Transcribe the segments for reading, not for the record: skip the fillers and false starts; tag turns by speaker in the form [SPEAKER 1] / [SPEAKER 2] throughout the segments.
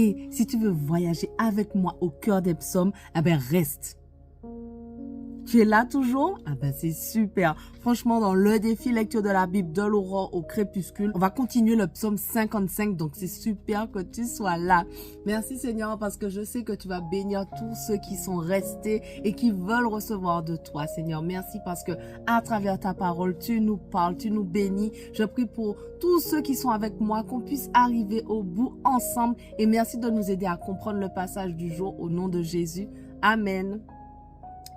[SPEAKER 1] Et si tu veux voyager avec moi au cœur des psaumes, eh ben reste. Tu es là toujours? Ah ben c'est super. Franchement, dans le défi lecture de la Bible de l'aurore au crépuscule, on va continuer le psaume 55. Donc c'est super que tu sois là. Merci Seigneur parce que je sais que tu vas bénir tous ceux qui sont restés et qui veulent recevoir de toi, Seigneur. Merci parce que à travers ta parole, tu nous parles, tu nous bénis. Je prie pour tous ceux qui sont avec moi, qu'on puisse arriver au bout ensemble. Et merci de nous aider à comprendre le passage du jour au nom de Jésus. Amen.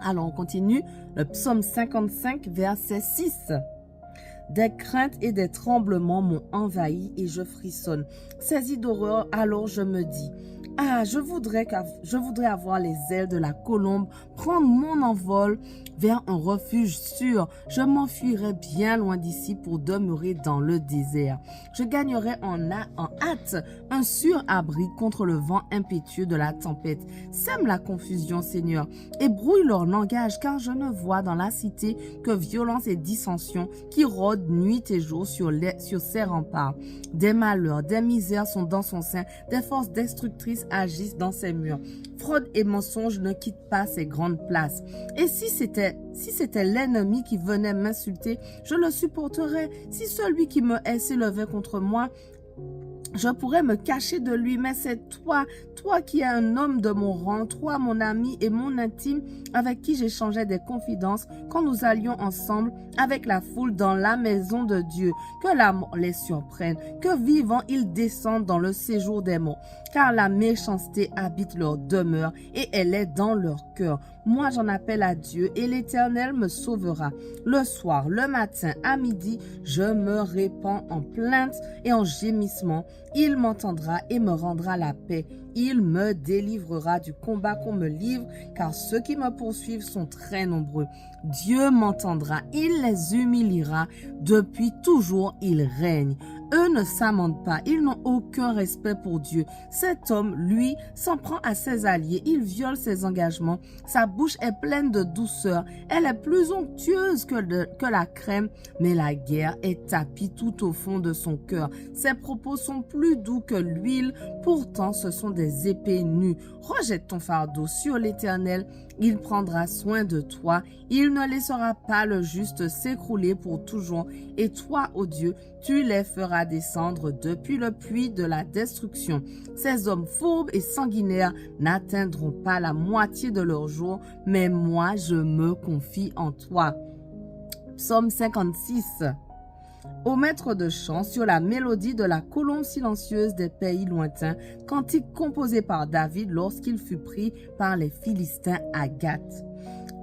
[SPEAKER 1] Alors, on continue. Le psaume 55, verset 6. Des craintes et des tremblements m'ont envahi et je frissonne. Saisi d'horreur, alors je me dis, ah, je voudrais avoir les ailes de la colombe, prendre mon envol vers un refuge sûr. Je m'enfuirai bien loin d'ici pour demeurer dans le désert. Je gagnerai en hâte un sûr abri contre le vent impétueux de la tempête. Sème la confusion, Seigneur, et brouille leur langage, car je ne vois dans la cité que violence et dissension qui rôdent nuit et jour sur ses remparts. Des malheurs, des misères sont dans son sein, des forces destructrices agissent dans ses murs. Fraude et mensonge ne quittent pas ses grandes places. Et si c'était l'ennemi qui venait m'insulter, je le supporterais. Si celui qui me hait s'élevait contre moi, je pourrais me cacher de lui, mais c'est toi qui es un homme de mon rang, toi mon ami et mon intime, avec qui j'échangeais des confidences quand nous allions ensemble avec la foule dans la maison de Dieu. Que la mort les surprenne, que vivants ils descendent dans le séjour des morts, car la méchanceté habite leur demeure et elle est dans leur cœur. Moi j'en appelle à Dieu et l'Éternel me sauvera. Le soir, le matin, à midi, je me répands en plaintes et en gémissements. Il m'entendra et me rendra la paix. Il me délivrera du combat qu'on me livre, car ceux qui me poursuivent sont très nombreux. Dieu m'entendra, il les humiliera. Depuis toujours, il règne. Eux ne s'amendent pas, ils n'ont aucun respect pour Dieu. Cet homme, lui, s'en prend à ses alliés, il viole ses engagements. Sa bouche est pleine de douceur, elle est plus onctueuse que la crème, mais la guerre est tapie tout au fond de son cœur. Ses propos sont plus doux que l'huile, pourtant ce sont des épées nues. Rejette ton fardeau sur l'Éternel, il prendra soin de toi, il ne laissera pas le juste s'écrouler pour toujours. Et toi, ô Dieu, tu les feras descendre depuis le puits de la destruction. Ces hommes fourbes et sanguinaires n'atteindront pas la moitié de leur jour, mais moi, je me confie en toi. Psaume 56. Au maître de chant sur la mélodie de la colombe silencieuse des pays lointains, cantique composé par David lorsqu'il fut pris par les Philistins à Gath.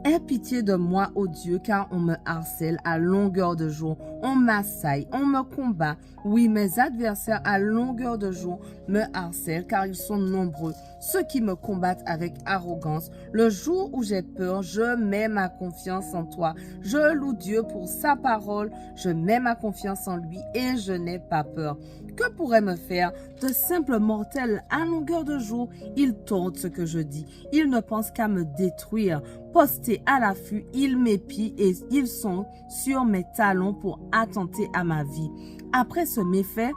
[SPEAKER 1] Aie pitié de moi, ô Dieu, car on me harcèle à longueur de jour, on m'assaille, on me combat. Oui, mes adversaires à longueur de jour me harcèlent, car ils sont nombreux. Ceux qui me combattent avec arrogance. Le jour où j'ai peur, je mets ma confiance en toi. Je loue Dieu pour sa parole, je mets ma confiance en lui et je n'ai pas peur. Que pourrait me faire de simples mortels à longueur de jour? Ils tordent ce que je dis. Ils ne pensent qu'à me détruire. Postés à l'affût, ils m'épient et ils sont sur mes talons pour attenter à ma vie. Après ce méfait,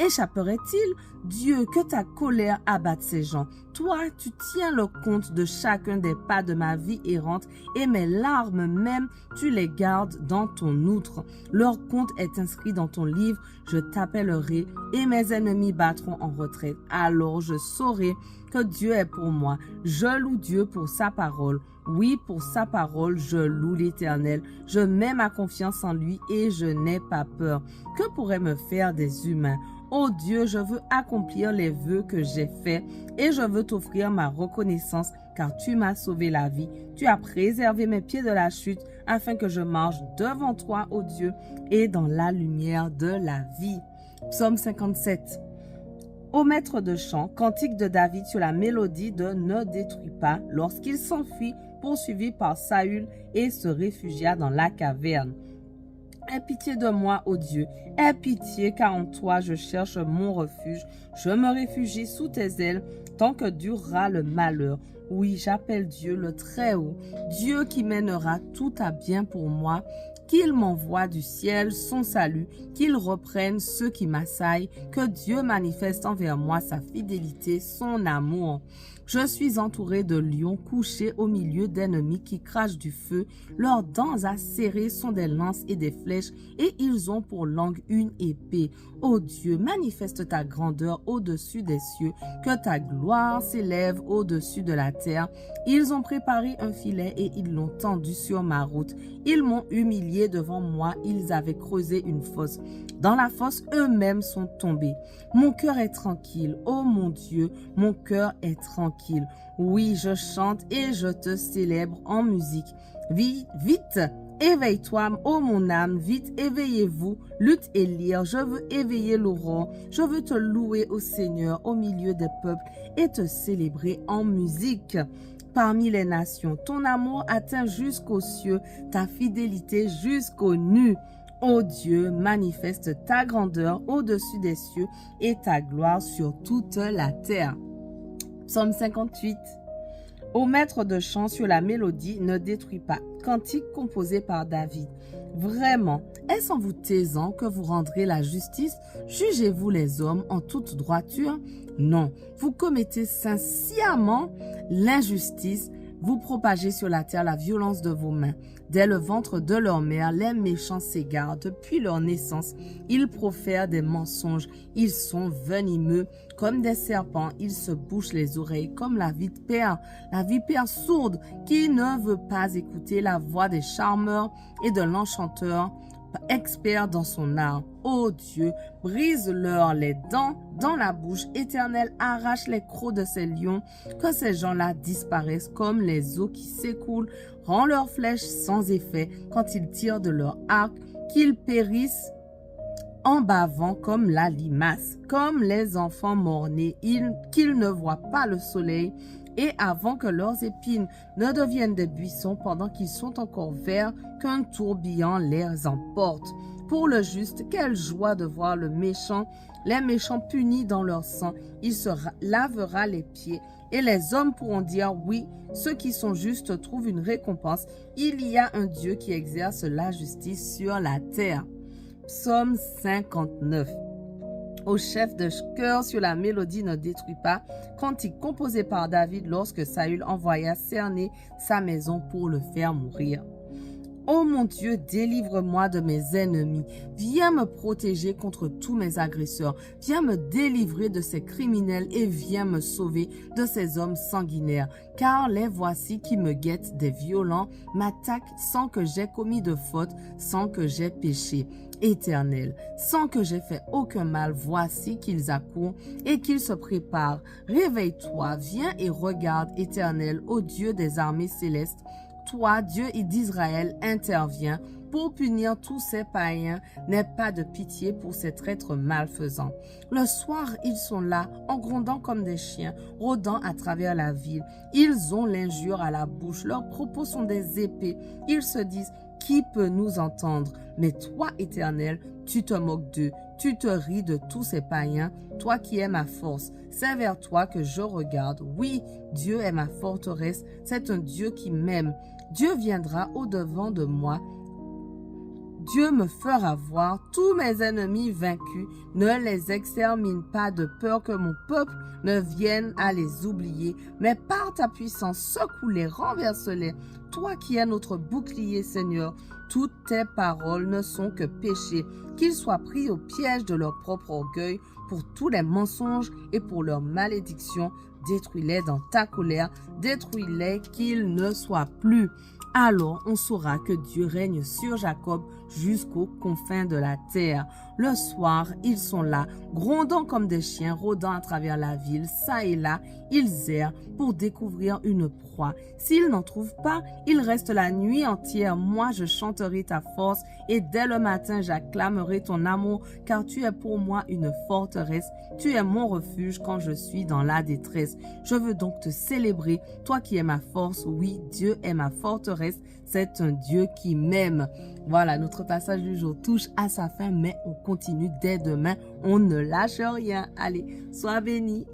[SPEAKER 1] échapperait-il? Dieu, que ta colère abatte ces gens. Toi, tu tiens le compte de chacun des pas de ma vie errante et mes larmes même, tu les gardes dans ton outre. Leur compte est inscrit dans ton livre, je t'appellerai et mes ennemis battront en retraite. Alors je saurai que Dieu est pour moi. Je loue Dieu pour sa parole. Oui, pour sa parole, je loue l'Éternel. Je mets ma confiance en lui et je n'ai pas peur. Que pourraient me faire des humains? Oh Dieu, je veux accomplir les vœux que j'ai faits et je veux t'offrir ma reconnaissance car tu m'as sauvé la vie. Tu as préservé mes pieds de la chute afin que je marche devant toi, ô Dieu, et dans la lumière de la vie. Psaume 57. Au maître de chant, cantique de David sur la mélodie de Ne détruis pas lorsqu'il s'enfuit poursuivi par Saül et se réfugia dans la caverne. Aie pitié de moi, ô Dieu, aie pitié, car en toi je cherche mon refuge. Je me réfugie sous tes ailes, tant que durera le malheur. Oui, j'appelle Dieu le Très-Haut, Dieu qui mènera tout à bien pour moi. qu'il m'envoie du ciel son salut, qu'il reprenne ceux qui m'assaillent, que Dieu manifeste envers moi sa fidélité, son amour. Je suis entouré de lions couchés au milieu d'ennemis qui crachent du feu. Leurs dents acérées sont des lances et des flèches, et ils ont pour langue une épée. Ô Dieu, manifeste ta grandeur au-dessus des cieux, que ta gloire s'élève au-dessus de la terre. Ils ont préparé un filet et ils l'ont tendu sur ma route. Ils m'ont humilié devant moi, ils avaient creusé une fosse. Dans la fosse, eux-mêmes sont tombés. Mon cœur est tranquille, ô mon Dieu, mon cœur est tranquille. Oui, je chante et je te célèbre en musique. Vite, vite, éveille-toi, ô mon âme, vite, éveillez-vous, lutte et lyre, je veux éveiller l'aurore, je veux te louer au Seigneur au milieu des peuples et te célébrer en musique. Parmi les nations, ton amour atteint jusqu'aux cieux, ta fidélité jusqu'aux nues. Ô Dieu, manifeste ta grandeur au-dessus des cieux et ta gloire sur toute la terre. Psaume 58. Ô maître de chant sur la mélodie, ne détruis pas. Cantique composé par David. Vraiment, est-ce en vous taisant que vous rendrez la justice? Jugez-vous les hommes en toute droiture? Non, vous commettez sincèrement l'injustice. Vous propagez sur la terre la violence de vos mains. Dès le ventre de leur mère, les méchants s'égarent. Depuis leur naissance, ils profèrent des mensonges. Ils sont venimeux comme des serpents. Ils se bouchent les oreilles comme la vipère sourde qui ne veut pas écouter la voix des charmeurs et de l'enchanteur, expert dans son art. Ô Dieu, brise-leur les dents dans la bouche. Éternel, arrache les crocs de ces lions, que ces gens-là disparaissent comme les eaux qui s'écoulent. Rends leurs flèches sans effet quand ils tirent de leur arc, qu'ils périssent en bavant comme la limace, comme les enfants mort-nés, qu'ils ne voient pas le soleil, et avant que leurs épines ne deviennent des buissons, pendant qu'ils sont encore verts, qu'un tourbillon les emporte. Pour le juste, quelle joie de voir les méchants punis dans leur sang. Il se lavera les pieds. Et les hommes pourront dire, oui, ceux qui sont justes trouvent une récompense. Il y a un Dieu qui exerce la justice sur la terre. Psaume 59. Au chef de chœur sur la mélodie ne détruit pas, cantique composé par David lorsque Saül envoya cerner sa maison pour le faire mourir. Ô mon Dieu, délivre-moi de mes ennemis. Viens me protéger contre tous mes agresseurs. Viens me délivrer de ces criminels et viens me sauver de ces hommes sanguinaires. Car les voici qui me guettent, des violents, m'attaquent sans que j'aie commis de faute, sans que j'aie péché. Éternel, sans que j'aie fait aucun mal, voici qu'ils accourent et qu'ils se préparent. Réveille-toi, viens et regarde, Éternel, ô Dieu des armées célestes. Toi, Dieu d'Israël, interviens pour punir tous ces païens. N'aie pas de pitié pour ces traîtres malfaisants. Le soir, ils sont là, en grondant comme des chiens, rôdant à travers la ville. Ils ont l'injure à la bouche, leurs propos sont des épées. Ils se disent, qui peut nous entendre? Mais toi, Éternel, tu te moques d'eux. Tu te ris de tous ces païens, toi qui es ma force. C'est vers toi que je regarde. Oui, Dieu est ma forteresse. C'est un Dieu qui m'aime. Dieu viendra au-devant de moi. Dieu me fera voir tous mes ennemis vaincus. Ne les extermine pas de peur que mon peuple ne vienne à les oublier. Mais par ta puissance, secoue-les, renverse-les. Toi qui es notre bouclier, Seigneur, toutes tes paroles ne sont que péché. Qu'ils soient pris au piège de leur propre orgueil pour tous les mensonges et pour leurs malédictions. Détruis-les dans ta colère, détruis-les qu'ils ne soient plus. Alors on saura que Dieu règne sur Jacob jusqu'aux confins de la terre. Le soir, ils sont là, grondant comme des chiens, rôdant à travers la ville, ça et là, ils errent pour découvrir une proie. S'ils n'en trouvent pas, ils restent la nuit entière. Moi, je chanterai ta force et dès le matin, j'acclamerai ton amour, car tu es pour moi une forteresse. Tu es mon refuge quand je suis dans la détresse. Je veux donc te célébrer, toi qui es ma force. Oui, Dieu est ma forteresse. C'est un Dieu qui m'aime. Voilà, notre passage du jour touche à sa fin, mais on continue dès demain. On ne lâche rien. Allez, sois bénis.